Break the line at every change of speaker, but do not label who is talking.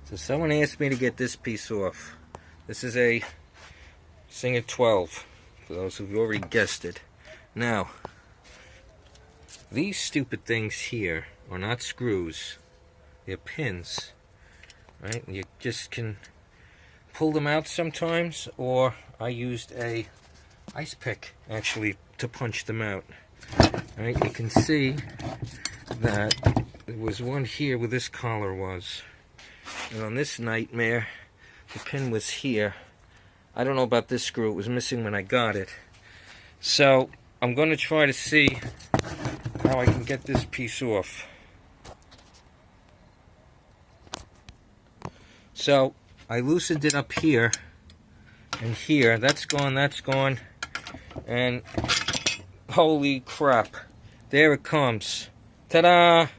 So someone asked me to get this piece off. This is a Singer 12, for those who've already guessed it. Now, these stupid things here are not screws. They're pins, right? And you just can pull them out sometimes, or I used a ice pick actually to punch them out. Right? You can see that there was one here where this collar was. And on this nightmare, the pin was here. I don't know about this screw. It was missing when I got it. So I'm going to try to see how I can get this piece off. So I loosened it up here and here. That's gone, that's gone. And holy crap. There it comes. Ta-da!